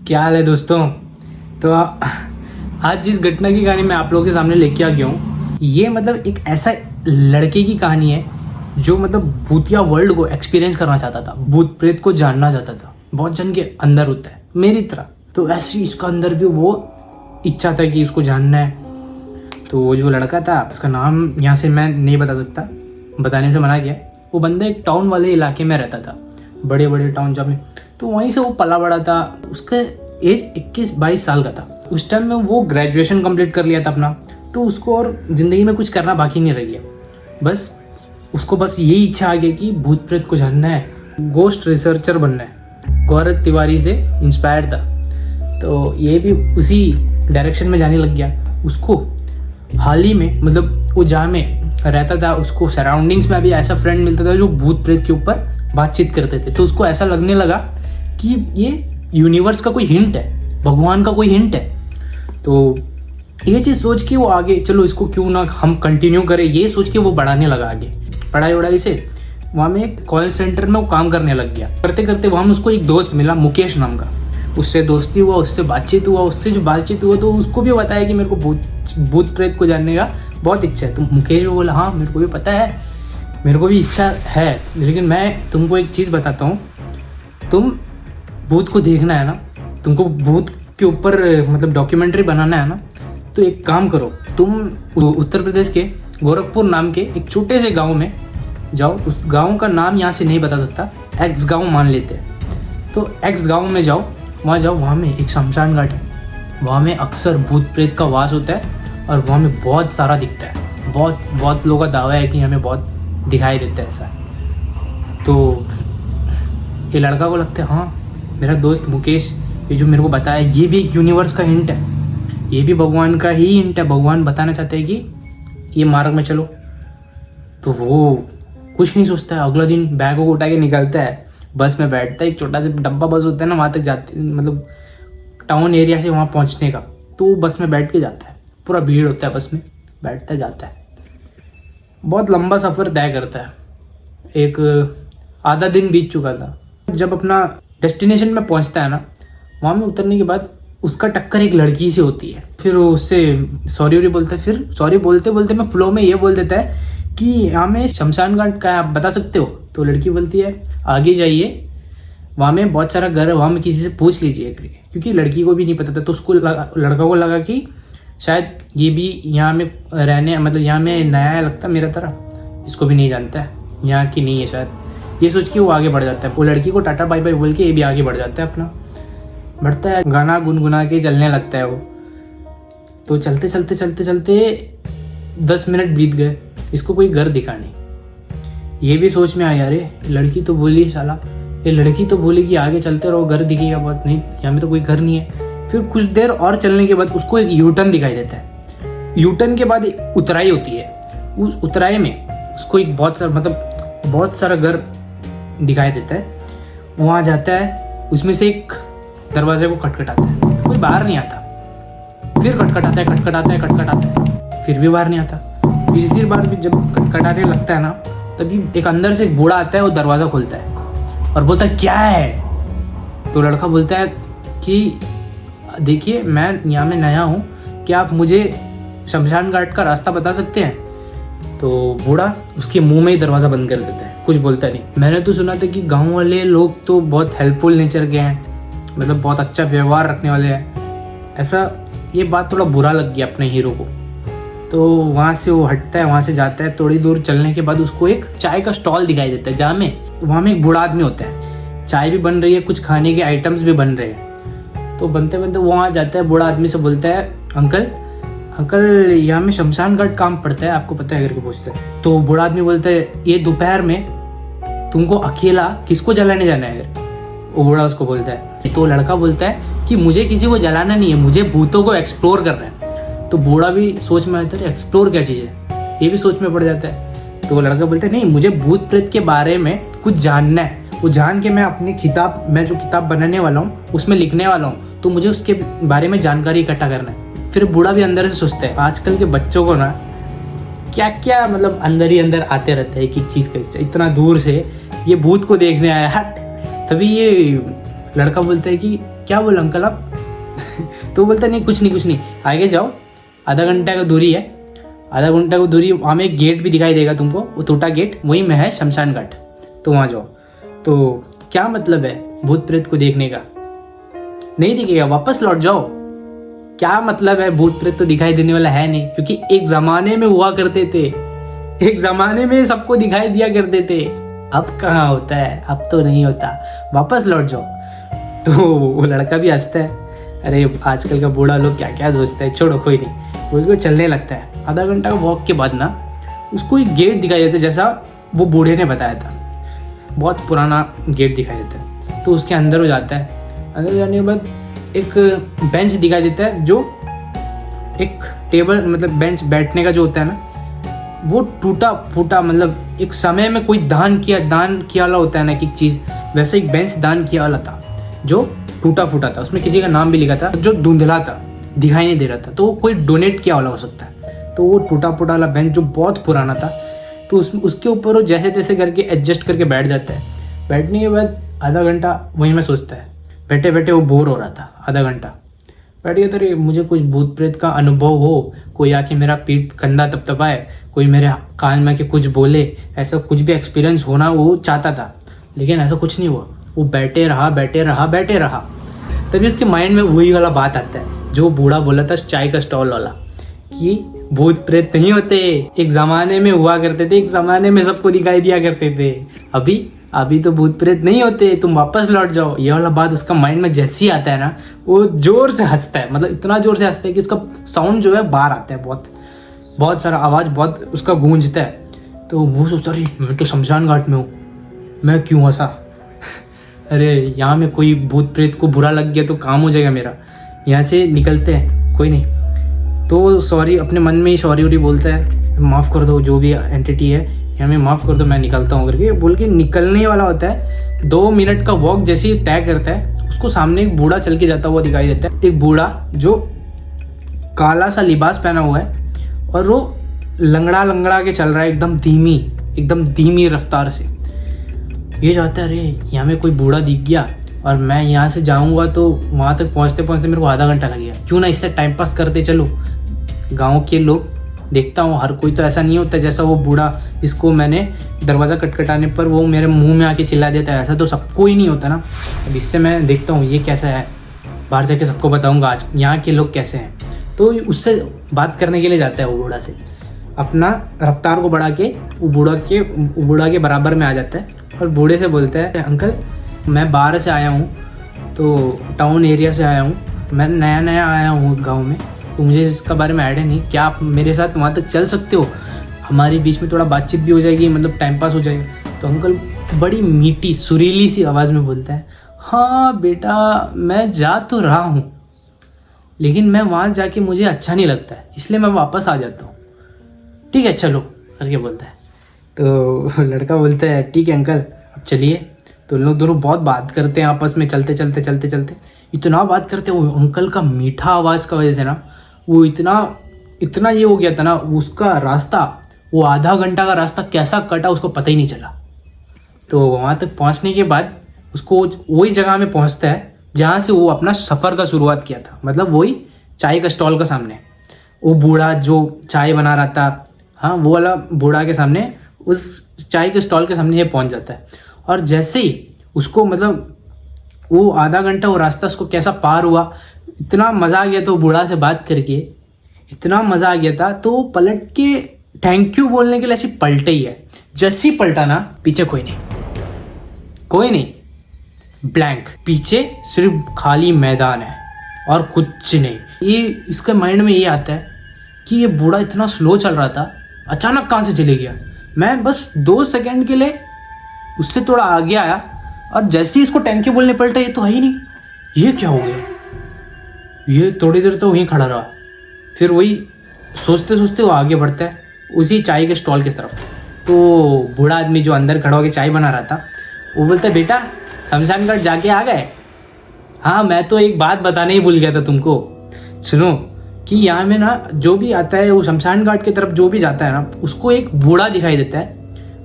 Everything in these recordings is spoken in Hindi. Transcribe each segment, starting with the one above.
क्या हाल है दोस्तों। तो आज जिस घटना की कहानी मैं आप लोगों के सामने लेके आ गया हूँ, ये मतलब एक ऐसा लड़के की कहानी है जो मतलब भूतिया वर्ल्ड को एक्सपीरियंस करना चाहता था, भूत प्रेत को जानना चाहता था। बहुत जन के अंदर होता है मेरी तरह, तो ऐसी इसका अंदर भी वो इच्छा था कि उसको जानना है। तो वो जो लड़का था, उसका नाम यहाँ से मैं नहीं बता सकता, बताने से मना किया। वो बंदा एक टाउन वाले इलाके में रहता था, बड़े बड़े टाउन जब में, तो वहीं से वो पला बड़ा था। उसका एज 21-22 साल का था। उस टाइम में वो ग्रेजुएशन कंप्लीट कर लिया था अपना, तो उसको और ज़िंदगी में कुछ करना बाकी नहीं रह गया। बस उसको बस यही इच्छा आ गई कि भूत प्रेत को जानना है, गोस्ट रिसर्चर बनना है। गौरव तिवारी से इंस्पायर्ड था, तो ये भी उसी डायरेक्शन में जाने लग गया। उसको हाल ही में मतलब वो जहाँ में रहता था, उसको सराउंडिंग्स में अभी ऐसा फ्रेंड मिलता था जो भूत प्रेत के ऊपर बातचीत करते थे। तो उसको ऐसा लगने लगा कि ये यूनिवर्स का कोई हिंट है, भगवान का कोई हिंट है। तो ये चीज़ सोच के वो आगे, चलो इसको क्यों ना हम कंटिन्यू करें, ये सोच के वो बढ़ाने लगा आगे पढ़ाई वढ़ाई से। वहाँ में एक कॉल सेंटर में वो काम करने लग गया। करते करते वहाँ में उसको एक दोस्त मिला, मुकेश नाम का। उससे दोस्ती हुआ, उससे बातचीत हुआ। उससे जो बातचीत हुआ तो उसको भी बताया कि मेरे को भूत प्रेत को जानने का बहुत इच्छा है। तो मुकेश को बोला, हाँ मेरे को भी पता है, मेरे को भी इच्छा है, लेकिन मैं तुमको एक चीज़ बताता हूँ। तुम भूत को देखना है ना, तुमको भूत के ऊपर मतलब डॉक्यूमेंट्री बनाना है ना, तो एक काम करो, तुम उत्तर प्रदेश के गोरखपुर नाम के एक छोटे से गांव में जाओ। उस गांव का नाम यहाँ से नहीं बता सकता, एक्स गांव मान लेते हैं। तो एक्स गांव में जाओ, वहाँ जाओ, वहाँ में एक शमशान घाट है। वहाँ में अक्सर भूत प्रेत का वास होता है और वहाँ में बहुत सारा दिखता है। बहुत लोगों का दावा है कि हमें बहुत दिखाई देता है ऐसा। तो ये लड़का को लगता है, हाँ मेरा दोस्त मुकेश ये जो मेरे को बताया, ये भी एक यूनिवर्स का हिंट है, ये भी भगवान का ही हिंट है। भगवान बताना चाहते हैं कि ये मार्ग में चलो। तो वो कुछ नहीं सोचता है, अगला दिन बैग को उठा के निकलता है, बस में बैठता है। एक छोटा सा डब्बा बस होता है ना, वहाँ तक जाते, मतलब टाउन एरिया से वहाँ पहुँचने का। तो वो बस में बैठ के जाता है, पूरा भीड़ होता है बस में, बैठता जाता है। बहुत लंबा सफ़र तय करता है, एक आधा दिन बीत चुका था। जब अपना डेस्टिनेशन में पहुँचता है ना, वहाँ में उतरने के बाद उसका टक्कर एक लड़की से होती है। फिर वो उससे सॉरी बोलता है। फिर सॉरी बोलते बोलते मैं फ्लो में ये बोल देता है कि हमें शमशान घाट का आप बता सकते हो। तो लड़की बोलती है, आगे जाइए, वहाँ में बहुत सारा घर है, वहाँ में किसी से पूछ लीजिए, क्योंकि लड़की को भी नहीं पता था। तो उसको लड़का को लगा कि शायद ये भी यहाँ में रहने, मतलब यहाँ में नया है लगता मेरा तरह, इसको भी नहीं जानता है, यहाँ की नहीं है शायद। ये सोच के वो आगे बढ़ जाता है। वो लड़की को टाटा बाय बाय बोल के ये भी आगे बढ़ जाता है, अपना बढ़ता है, गाना गुनगुना के चलने लगता है वो। तो चलते चलते चलते चलते 10 मिनट बीत गए, इसको कोई घर दिखा नहीं। ये भी सोच में आया, अरे लड़की तो बोली, साला ये लड़की तो बोली कि आगे चलते रहो, घर दिखेगा बहुत, नहीं यहाँ में तो कोई घर नहीं है। फिर कुछ देर और चलने के बाद उसको एक यूटर्न दिखाई देता है। यूटर्न के बाद एक उतराई होती है। उस उतराई में उसको एक बहुत सारा घर दिखाई देता है। वहाँ जाता है, उसमें से एक दरवाजे को खटखटाता है, कोई बाहर नहीं आता। फिर खटखटाता है, फिर भी बाहर नहीं आता। तीसरी बार भी जब खटखटाने लगता है ना, तभी एक अंदर से एक बूढ़ा आता है, वो दरवाज़ा खोलता है और बोलता है, क्या है? तो लड़का बोलता है कि देखिए मैं यहाँ में नया हूँ, क्या आप मुझे शमशान घाट का रास्ता बता सकते हैं? तो बूढ़ा उसके मुंह में ही दरवाज़ा बंद कर देता है, कुछ बोलता नहीं। मैंने तो सुना था कि गांव वाले लोग तो बहुत हेल्पफुल नेचर के हैं, मतलब बहुत अच्छा व्यवहार रखने वाले हैं, ऐसा। ये बात थोड़ा बुरा लग गया अपने हीरो को। तो वहाँ से वो हटता है, वहाँ से जाता है। थोड़ी दूर चलने के बाद उसको एक चाय का स्टॉल दिखाई देता है, जहाँ में वहाँ में एक बूढ़ा आदमी होता है, चाय भी बन रही है, कुछ खाने के आइटम्स भी बन रहे हैं। तो बनते बनते वहाँ जाता है, बूढ़ा आदमी से बोलता है, अंकल यहाँ में शमशान घाट काम पड़ता है, आपको पता है करके पूछता है। तो बूढ़ा आदमी बोलता है, ये दोपहर में तुमको अकेला किसको जलाने जाना है? वो बूढ़ा उसको बोलता है। तो लड़का बोलता है कि मुझे किसी को जलाना नहीं है, मुझे भूतों को एक्सप्लोर करना है। तो बूढ़ा भी सोच में आता है, एक्सप्लोर क्या चीज़ है, ये भी सोच में पड़ जाता है। तो वो लड़का बोलता है, नहीं मुझे भूत प्रेत के बारे में कुछ जानना है, वो जान के मैं अपनी मैं जो किताब बनाने वाला हूँ उसमें लिखने वाला हूँ, तो मुझे उसके बारे में जानकारी इकट्ठा करना है। फिर बूढ़ा भी अंदर से सोचता है, आजकल के बच्चों को ना क्या क्या मतलब अंदर ही अंदर आते रहता है कि चीज़ का, इतना दूर से ये भूत को देखने आया, हट। तभी ये लड़का बोलता है कि क्या बोला अंकल आप? तो बोलता नहीं कुछ नहीं, आगे जाओ, आधा घंटा का दूरी है, आधा घंटा की दूरी, वहाँ में एक गेट भी दिखाई देगा तुमको, वो टूटा गेट, वहीं में है शमशान घाट, तो वहाँ जाओ। तो क्या मतलब है भूत प्रेत को देखने का? नहीं दिखेगा, वापस लौट जाओ। क्या मतलब है? भूत प्रेत तो दिखाई देने वाला है नहीं, क्योंकि एक जमाने में हुआ करते थे, एक जमाने में सबको दिखाई दिया करते थे। अब कहाँ होता है, अब तो नहीं होता, वापस लौट जाओ। तो वो लड़का भी हंसता है, अरे आजकल का बूढ़ा लोग क्या क्या सोचता है, छोड़ो कोई नहीं। उसको चलने लगता है। आधा घंटा का वॉक के बाद ना उसको एक गेट दिखाई देता है, जैसा वो बूढ़े ने बताया था, बहुत पुराना गेट दिखाई देता है। तो उसके अंदर हो जाता है। अंदर जाने के बाद एक बेंच दिखाई देता है, जो एक टेबल मतलब बेंच बैठने का जो होता है ना, वो टूटा फूटा, मतलब एक समय में कोई दान किया वाला होता है ना कि चीज़, वैसे एक बेंच दान किया वाला था जो टूटा फूटा था। उसमें किसी का नाम भी लिखा था, जो धुंधला था, दिखाई नहीं दे रहा था, तो वो कोई डोनेट किया वाला हो सकता है। तो वो टूटा फूटा वाला बेंच जो बहुत पुराना था, तो उसके ऊपर वो जैसे तैसे करके एडजस्ट करके बैठ जाता है। बैठने के बाद आधा घंटा वहीं में सोचता है। बैठे बैठे वो बोर हो रहा था, आधा घंटा बैठ गया। तो मुझे कुछ भूत प्रेत का अनुभव हो, कोई आके मेरा पीठ कंधा तपतपाए, कोई मेरे कान में के कुछ बोले, ऐसा कुछ भी एक्सपीरियंस होना वो चाहता था, लेकिन ऐसा कुछ नहीं हुआ। वो बैठे रहा। तभी उसके माइंड में वही वाला बात आता है जो बूढ़ा बोला था चाय का स्टॉल वाला, कि भूत प्रेत नहीं होते, एक जमाने में हुआ करते थे, एक जमाने में सबको दिखाई दिया करते थे, अभी तो भूत प्रेत नहीं होते, तुम वापस लौट जाओ। ये वाला बात उसका माइंड में जैसे ही आता है ना, वो जोर से हंसता है, मतलब इतना जोर से हंसता है कि उसका साउंड जो है बाहर आता है, बहुत सारा आवाज़ बहुत उसका गूंजता है। तो वो सोचता है, मैं तो शमशान घाट में हूँ, मैं क्यों हंसा? अरे यहाँ में कोई भूत प्रेत को बुरा लग गया तो काम हो जाएगा मेरा, यहाँ से निकलते हैं, कोई नहीं। तो सॉरी, अपने मन में ही सॉरी बोलता है, माफ़ कर दो जो भी एंटिटी है, हमें माफ़ कर दो, मैं निकलता हूँ करके बोल के निकलने वाला होता है। 2 मिनट का वॉक जैसे ही तय करता है, उसको सामने एक बूढ़ा चल के जाता हुआ दिखाई देता है। एक बूढ़ा जो काला सा लिबास पहना हुआ है और वो लंगड़ा के चल रहा है, एकदम धीमी रफ्तार से। ये जाता है, अरे यहाँ में कोई बूढ़ा दिख गया और मैं यहाँ से जाऊँगा तो वहाँ तक पहुँचते पहुँचते मेरे को आधा घंटा लगेगा, क्यों ना इससे टाइम पास करते चलो। गाँव के लोग देखता हूँ, हर कोई तो ऐसा नहीं होता जैसा वो बूढ़ा जिसको मैंने दरवाज़ा खटखटाने पर वो मेरे मुंह में आके चिल्ला देता है, ऐसा तो सबको ही नहीं होता ना। अब इससे मैं देखता हूँ ये कैसा है, बाहर जाके सबको बताऊँगा आज यहाँ के लोग कैसे हैं। तो उससे बात करने के लिए जाता है वो बूढ़ा से, अपना रफ्तार को बढ़ा के वो बूढ़ा के बराबर में आ जाता है और बूढ़े से बोलता है, अंकल मैं बाहर से आया हूँ, तो टाउन एरिया से आया हूँ, मैं नया आया हूँ गाँव में, तो मुझे इसका बारे में आइडिया नहीं, क्या आप मेरे साथ वहाँ तक चल सकते हो? हमारे बीच में थोड़ा बातचीत भी हो जाएगी, मतलब टाइम पास हो जाएगा। तो अंकल बड़ी मीठी सुरीली सी आवाज़ में बोलता है, हाँ बेटा मैं जा तो रहा हूँ, लेकिन मैं वहाँ जाके मुझे अच्छा नहीं लगता है, इसलिए मैं वापस आ जाता हूँ। ठीक है चलो करके बोलता है। तो लड़का बोलता है, ठीक है अंकल अब चलिए। तो लोग दोनों बहुत बात करते हैं आपस में, चलते इतना बात करते हैं। वो अंकल का मीठा आवाज़ का वजह से ना वो इतना ये हो गया था ना, उसका रास्ता, वो आधा घंटा का रास्ता कैसा कटा उसको पता ही नहीं चला। तो वहाँ तक पहुँचने के बाद उसको वही जगह में पहुँचता है जहाँ से वो अपना सफ़र का शुरुआत किया था, मतलब वही चाय का स्टॉल का सामने। वो बूढ़ा जो चाय बना रहा था, हाँ वो वाला बूढ़ा के सामने, उस चाय के स्टॉल के सामने ये पहुँच जाता है। और जैसे ही उसको मतलब वो आधा घंटा वो रास्ता उसको कैसा पार हुआ, इतना मज़ा आ गया। तो बूढ़ा से बात करके इतना मज़ा आ गया था, तो पलट के थैंक यू बोलने के लिए ऐसी पलटे ही है। जैसे ही पलटा ना, पीछे कोई नहीं, ब्लैंक, पीछे सिर्फ खाली मैदान है और कुछ नहीं। ये इसके माइंड में ये आता है कि ये बूढ़ा इतना स्लो चल रहा था, अचानक कहाँ से चले गया। मैं बस 2 सेकंड के लिए उससे थोड़ा आगे आया और जैसे ही इसको थैंक यू बोलने पलटा, ये तो है ही नहीं, ये क्या हो गया। ये थोड़ी देर तो वहीं खड़ा रहा, फिर वही सोचते वो आगे बढ़ता है उसी चाय के स्टॉल की तरफ। तो बूढ़ा आदमी जो अंदर खड़ा होकर चाय बना रहा था, वो बोलता है, बेटा शमशान घाट जाके आ गए? हाँ मैं तो एक बात बताने ही भूल गया था तुमको, सुनो कि यहाँ में ना जो भी आता है वो शमशान घाट की तरफ जो भी जाता है ना, उसको एक बूढ़ा दिखाई देता है।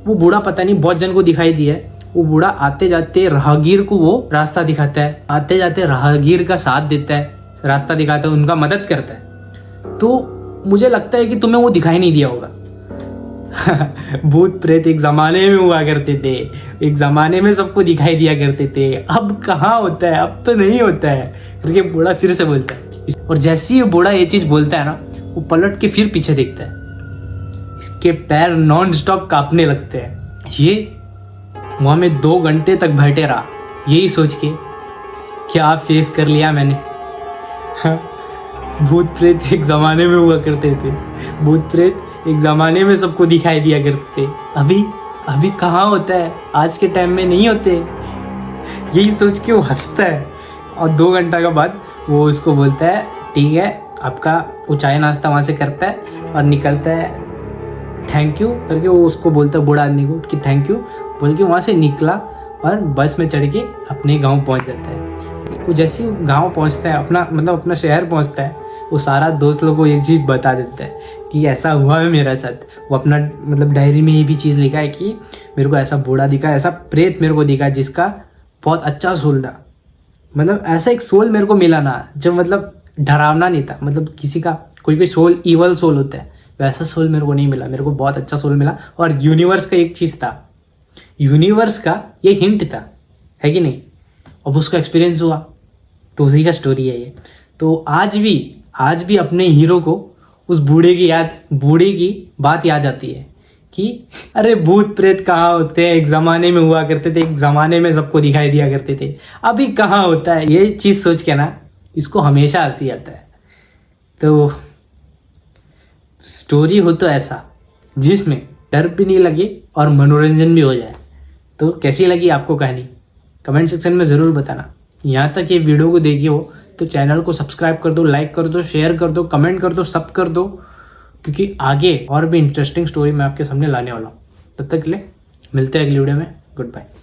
वो बूढ़ा पता नहीं बहुत जन को दिखाई दिया है, वो बूढ़ा आते जाते राहगीर को वो रास्ता दिखाता है, आते जाते राहगीर का साथ देता है, रास्ता दिखाता है, उनका मदद करता है। तो मुझे लगता है कि तुम्हें वो दिखाई नहीं दिया होगा। भूत प्रेत एक जमाने में हुआ करते थे, एक जमाने में सबको दिखाई दिया करते थे, अब कहाँ होता है, अब तो नहीं होता है करके बूढ़ा फिर से बोलता है। और जैसे ही बूढ़ा ये चीज बोलता है ना, वो पलट के फिर पीछे देखता है, इसके पैर नॉन स्टॉप कांपने लगते हैं। ये वहां में 2 घंटे तक बैठे रहा, यही सोच के क्या फेस कर लिया मैंने। भूत प्रेत एक जमाने में हुआ करते थे, भूत प्रेत एक जमाने में सबको दिखाई दिया करते थे, अभी कहाँ होता है, आज के टाइम में नहीं होते। यही सोच के वो हंसता है। और 2 घंटा के बाद वो उसको बोलता है ठीक है आपका, वो चाय नाश्ता वहाँ से करता है और निकलता है, थैंक यू करके वो उसको बोलता है बूढ़ा आदमी को कि थैंक यू बोल के वहाँ से निकला और बस में चढ़ के अपने गाँव पहुँच जाता है। वो जैसे ही गाँव पहुँचता है, अपना शहर पहुँचता है, वो सारा दोस्त लोगों को ये चीज़ बता देता है कि ऐसा हुआ है मेरे साथ। वो अपना डायरी में ये भी चीज़ लिखा है कि मेरे को ऐसा बूढ़ा दिखा, ऐसा प्रेत मेरे को दिखा जिसका बहुत अच्छा सोल था, ऐसा एक सोल मेरे को मिला ना जो डरावना नहीं था, किसी का कोई सोल ईवल सोल होता है, वैसा सोल मेरे को नहीं मिला, मेरे को बहुत अच्छा सोल मिला। और यूनिवर्स का एक चीज़ था, यूनिवर्स का ये हिंट था, है कि नहीं। अब उसका एक्सपीरियंस हुआ तो उसी का स्टोरी है ये। तो आज भी अपने हीरो को उस बूढ़े की बात याद आती है कि अरे भूत प्रेत कहाँ होते हैं, एक ज़माने में हुआ करते थे, एक ज़माने में सबको दिखाई दिया करते थे, अभी कहाँ होता है। ये चीज़ सोच के ना इसको हमेशा हंसी आता है। तो स्टोरी हो तो ऐसा जिसमें डर भी नहीं लगे और मनोरंजन भी हो जाए। तो कैसी लगी आपको कहानी, कमेंट सेक्शन में ज़रूर बताना। यहाँ तक ये वीडियो को देखी हो तो चैनल को सब्सक्राइब कर दो, लाइक कर दो, शेयर कर दो, कमेंट कर दो, सब कर दो, क्योंकि आगे और भी इंटरेस्टिंग स्टोरी मैं आपके सामने लाने वाला हूँ। तब तक के लिए मिलते हैं अगली वीडियो में। Good bye.